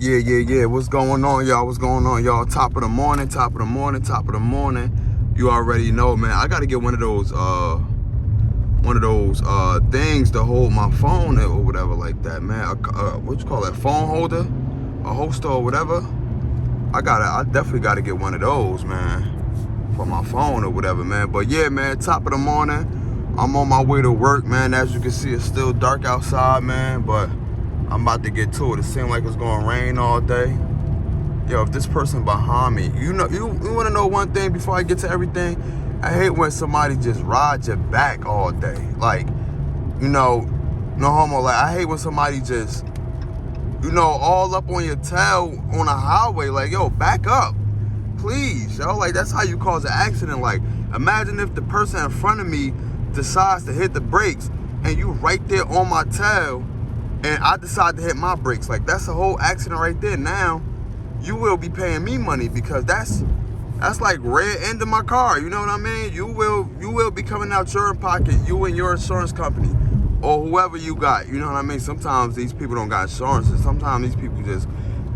Yeah. What's going on, y'all? What's going on, y'all? Top of the morning. You already know, man. I gotta get one of those things to hold my phone or whatever like that, man. What you call that? Phone holder, a holster or whatever. I definitely gotta get one of those, man, for my phone or whatever, man. But yeah, man. Top of the morning. I'm on my way to work, man. As you can see, it's still dark outside, man. But I'm about to get to it. It seems like it's gonna rain all day. Yo, if this person behind me, you wanna know one thing before I get to everything? I hate when somebody just rides your back all day. Like, no homo. Like, I hate when somebody just, all up on your tail on a highway. Like, yo, back up, please, yo. Like, that's how you cause an accident. Like, imagine if the person in front of me decides to hit the brakes and you right there on my tail and I decide to hit my brakes. Like, that's a whole accident right there. Now you will be paying me money because that's like rear end of my car. You know what I mean? You will be coming out your pocket, you and your insurance company or whoever you got. You know what I mean? Sometimes these people don't got insurance, and sometimes these people just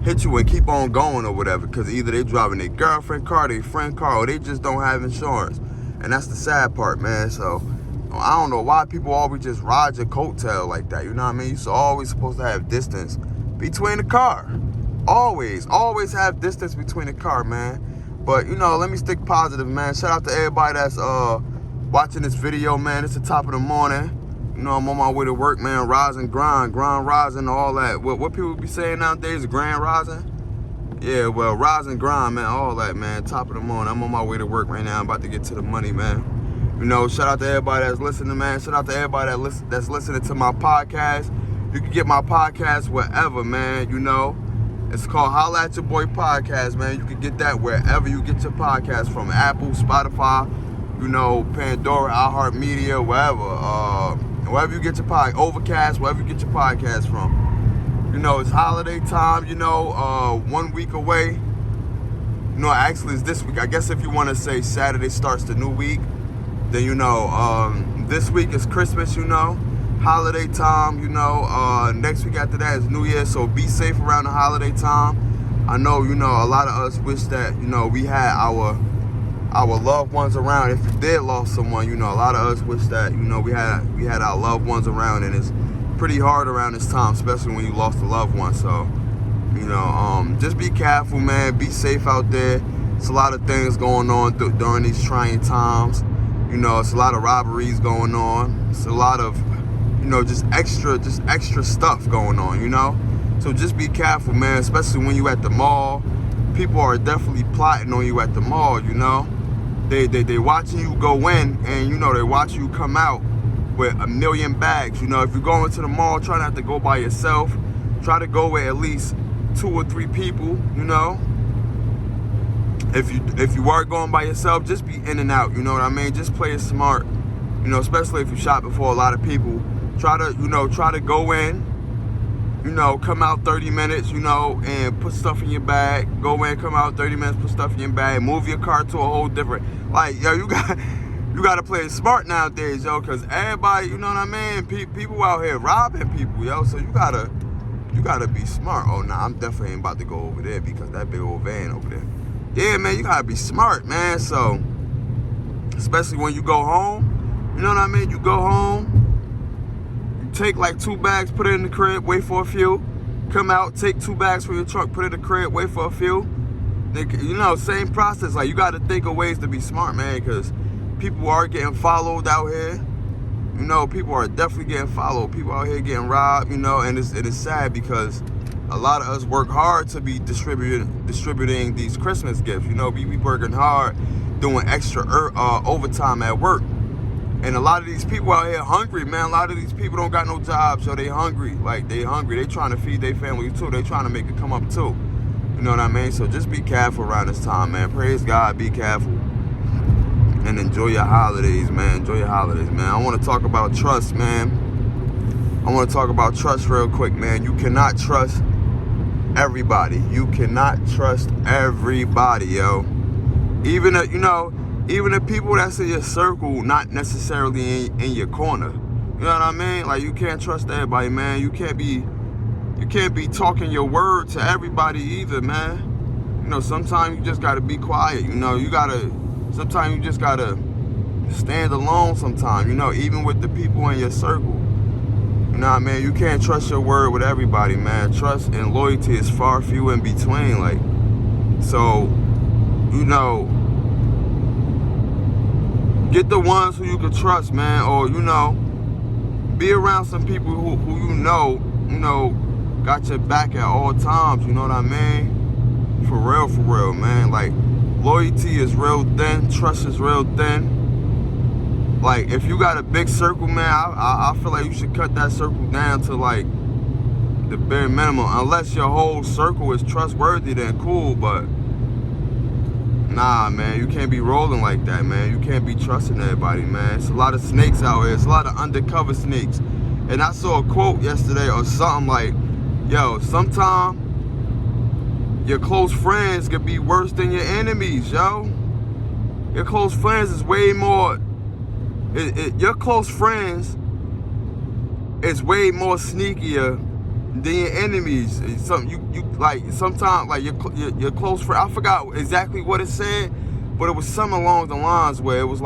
hit you and keep on going or whatever because either they driving their girlfriend car, their friend car, or they just don't have insurance. And that's the sad part, man. So I don't know why people always just ride your coattail like that. You know what I mean? You're always supposed to have distance between the car. Always have distance between the car, man. But, let me stick positive, man. Shout out to everybody that's watching this video, man. It's the top of the morning. I'm on my way to work, man. Rise and grind, rising, all that. What people be saying nowadays, grand rising? Yeah, well, rise and grind, man, all that, man. Top of the morning. I'm on my way to work right now. I'm about to get to the money, man. Shout out to everybody that's listening, man. Shout out to everybody that's listening to my podcast. You can get my podcast wherever, man. It's called Holla at Your Boy Podcast, man. You can get that wherever you get your podcast from. Apple, Spotify, Pandora, iHeartMedia, wherever you get your podcast. Overcast, wherever you get your podcast from. It's holiday time, 1 week away. Actually it's this week. I guess if you want to say Saturday starts the new week, then this week is Christmas, holiday time, next week after that is New Year, so be safe around the holiday time. I know, a lot of us wish that, we had our loved ones around. If you did lost someone, a lot of us wish that, we had our loved ones around, and it's pretty hard around this time, especially when you lost a loved one. So, just be careful, man. Be safe out there. It's a lot of things going on during these trying times. It's a lot of robberies going on. It's a lot of, just extra stuff going on, So just be careful, man, especially when you at the mall. People are definitely plotting on you at the mall, They watching you go in, and, they watch you come out with a million bags. If you're going to the mall, try not to go by yourself. Try to go with at least 2 or 3 people, If you are going by yourself, just be in and out, you know what I mean? Just play it smart, especially if you shopping for a lot of people. Try to go in, come out 30 minutes, and put stuff in your bag. Go in, come out 30 minutes, put stuff in your bag. Move your car to a whole different, you got to play it smart nowadays, yo, because everybody, you know what I mean? People out here robbing people, yo, so you gotta be smart. Oh, nah, I'm definitely ain't about to go over there because that big old van over there. Yeah, man, you gotta be smart, man. So, especially when you go home, you know what I mean? You go home, you take like 2 bags, put it in the crib, wait for a few. Come out, take 2 bags from your truck, put it in the crib, wait for a few. Same process. Like, you gotta think of ways to be smart, man, because people are getting followed out here. People are definitely getting followed. People out here getting robbed, and it is sad because a lot of us work hard to be distributing these Christmas gifts. We working hard, doing extra overtime at work. And a lot of these people out here hungry, man. A lot of these people don't got no jobs, so they hungry. They hungry. They trying to feed their family too. They trying to make it come up too. You know what I mean? So just be careful around this time, man. Praise God. Be careful. And enjoy your holidays, man. Enjoy your holidays, man. I want to talk about trust, man. I want to talk about trust real quick, man. You cannot trust everybody. You cannot trust everybody, yo. Even the people that's in your circle, not necessarily in your corner. You know what I mean? Like, you can't trust everybody, man. You can't be you can't be talking your word to everybody either, man. You know, sometimes you just gotta be quiet. You know, sometimes you just gotta stand alone sometimes, you know, even with the people in your circle. You know what I mean? You can't trust your word with everybody, man. Trust and loyalty is far few in between. Like, so, you know, get the ones who you can trust, man, or, you know, be around some people who you know, got your back at all times, you know what I mean? For real, man. Like, loyalty is real thin, trust is real thin. Like, if you got a big circle, man, I feel like you should cut that circle down to, like, the bare minimum. Unless your whole circle is trustworthy, then cool, but nah, man, you can't be rolling like that, man. You can't be trusting everybody, man. It's a lot of snakes out here. It's a lot of undercover snakes. And I saw a quote yesterday or something like, yo, sometimes your close friends could be worse than your enemies, yo. Your close friends is way more... your close friends is way more sneakier than your enemies. You like sometimes like your close friend. I forgot exactly what it said, but it was something along the lines where it was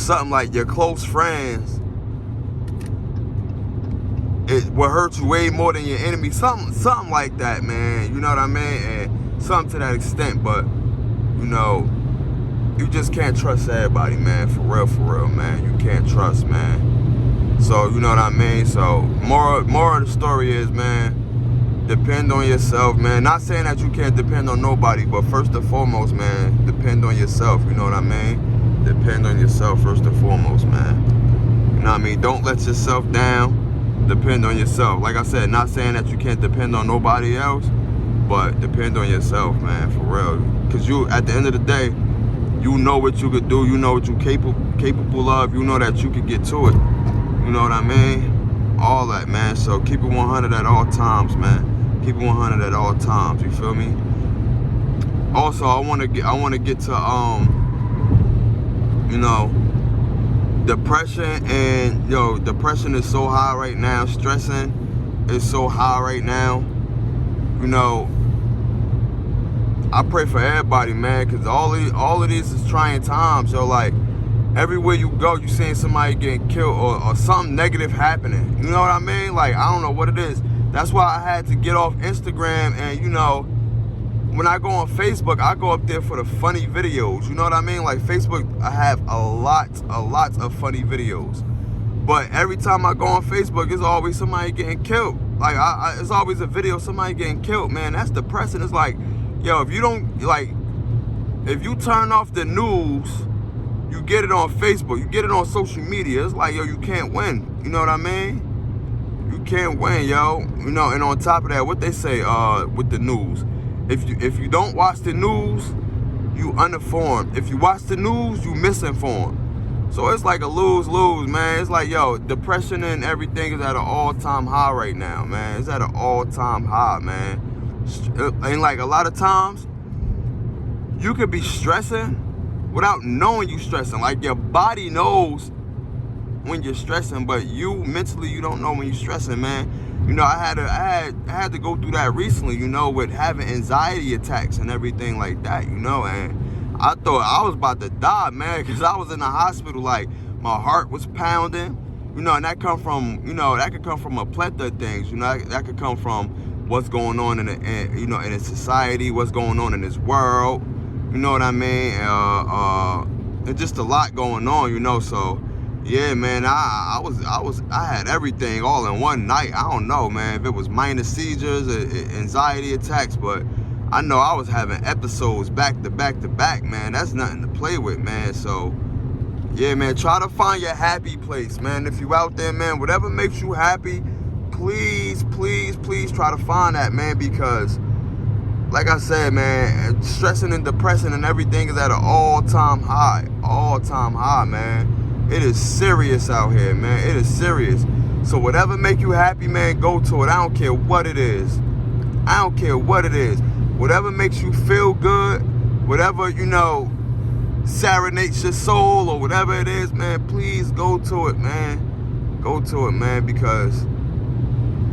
something like your close friends it will hurt you way more than your enemy. Something like that, man. You know what I mean? And something to that extent, but you know. You just can't trust everybody, man. For real, man. You can't trust, man. So, you know what I mean? So, more of the story is, man, depend on yourself, man. Not saying that you can't depend on nobody, but first and foremost, man, depend on yourself. You know what I mean? Depend on yourself first and foremost, man. You know what I mean? Don't let yourself down. Depend on yourself. Like I said, not saying that you can't depend on nobody else, but depend on yourself, man, for real. Because you, at the end of the day, you know what you could do. You know what you're capable of. You know that you could get to it. You know what I mean? All that, man. So keep it 100 at all times, man. Keep it 100 at all times. You feel me? Also, I want to get to you know, depression. And yo, depression is so high right now. Stressing is so high right now. You know, I pray for everybody, man, because all of this is trying times. So, like, everywhere you go, you seeing somebody getting killed or something negative happening. You know what I mean? Like, I don't know what it is. That's why I had to get off Instagram. And, you know, when I go on Facebook, I go up there for the funny videos. You know what I mean? Like, Facebook, I have a lot of funny videos. But every time I go on Facebook, it's always somebody getting killed. Like, it's always a video of somebody getting killed, man. That's depressing. It's like, yo, if you don't, like, if you turn off the news, you get it on Facebook, you get it on social media, it's like, yo, you can't win. You know what I mean? You can't win, yo. You know, and on top of that, what they say with the news, if you don't watch the news, you uninformed. If you watch the news, you misinformed. So it's like a lose-lose, man. It's like, yo, depression and everything is at an all-time high right now, man. It's at an all-time high, man. And like a lot of times, you could be stressing without knowing you stressing. Like your body knows when you're stressing, but you mentally, you don't know when you're stressing, man. You know, I had to go through that recently, you know, with having anxiety attacks and everything like that, you know, and I thought I was about to die, man, because I was in the hospital, like my heart was pounding, you know, and that could come from a plethora of things, you know, that could come from what's going on in a society, what's going on in this world, you know what I mean? And just a lot going on, you know. So yeah, man, I had everything all in one night. I don't know, man, if it was minor seizures, anxiety attacks, but I know I was having episodes back to back to back, man. That's nothing to play with, man. So yeah, man, try to find your happy place, man. If you out there, man, whatever makes you happy, please try to find that, man, because like I said, man, stressing and depressing and everything is at an all-time high, man. It is serious out here, man. It is serious. So whatever make you happy, man, go to it. I don't care what it is. Whatever makes you feel good, whatever, you know, serenades your soul or whatever it is, man, please go to it, man. Go to it, man, because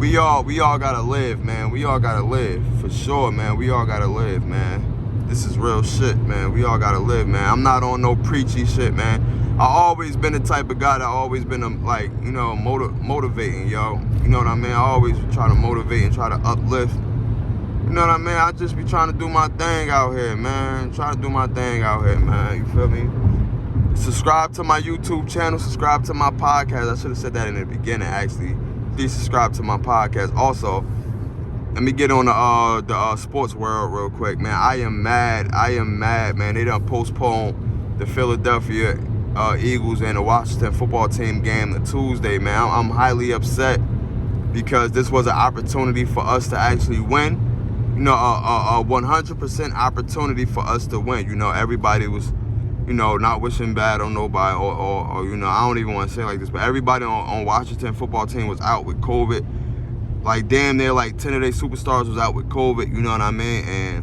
we all gotta live, man. We all gotta live, for sure, man. We all gotta live, man. This is real shit, man. We all gotta live, man. I'm not on no preachy shit, man. I always been the type of guy that always been like, you know, motivating, yo. You know what I mean? I always try to motivate and try to uplift. You know what I mean? I just be trying to do my thing out here, man. Trying to do my thing out here, man. You feel me? Subscribe to my YouTube channel. Subscribe to my podcast. I should have said that in the beginning, actually. Please subscribe to my podcast. Also, let me get on the sports world real quick, man. I am mad, man. They done postponed the Philadelphia Eagles and the Washington football team game to Tuesday, man. I'm highly upset because this was an opportunity for us to actually win. You know, a 100% opportunity for us to win. You know, everybody was, you know, not wishing bad on nobody, or you know, I don't even want to say it like this, but everybody on Washington football team was out with COVID. Like, damn near like 10 of their superstars was out with COVID, you know what I mean? And,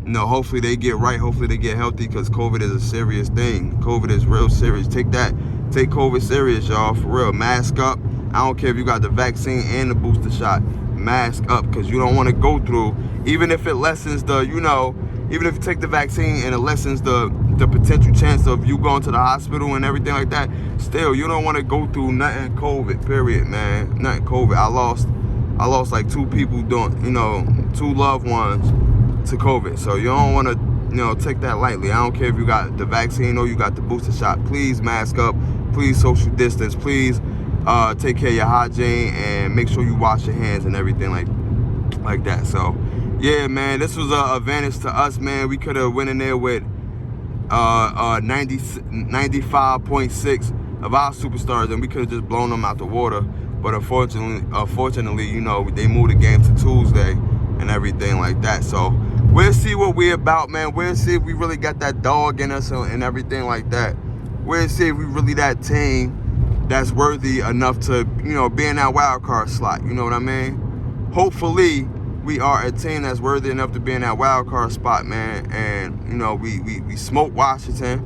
you know, hopefully they get right, hopefully they get healthy, because COVID is a serious thing. COVID is real serious. Take COVID serious, y'all, for real. Mask up. I don't care if you got the vaccine and the booster shot. Mask up, because you don't want to go through, even if it lessens the, you know, even if you take the vaccine and it lessens the potential chance of you going to the hospital and everything like that, still, you don't want to go through nothing COVID, period, man. Nothing COVID. I lost like 2 people doing, you know, 2 loved ones to COVID. So you don't want to, you know, take that lightly. I don't care if you got the vaccine or you got the booster shot. Please mask up. Please social distance. Please take care of your hygiene and make sure you wash your hands and everything like that. So, yeah, man, this was an advantage to us, man. We could have went in there with 95.6 of our superstars, and we could have just blown them out the water. But unfortunately, you know, they moved the game to Tuesday and everything like that. So we'll see what we're about, man. We'll see if we really got that dog in us and everything like that. We'll see if we really that team that's worthy enough to, you know, be in that wild card slot. You know what I mean? Hopefully, we are a team that's worthy enough to be in that wild card spot, man. And, you know, we smoked Washington.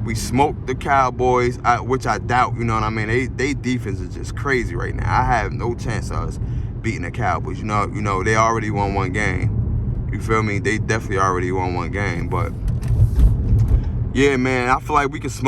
We smoked the Cowboys, which I doubt, you know what I mean? They defense is just crazy right now. I have no chance of us beating the Cowboys. You know, they already won 1 game. You feel me? They definitely already won 1 game. But, yeah, man, I feel like we can smoke.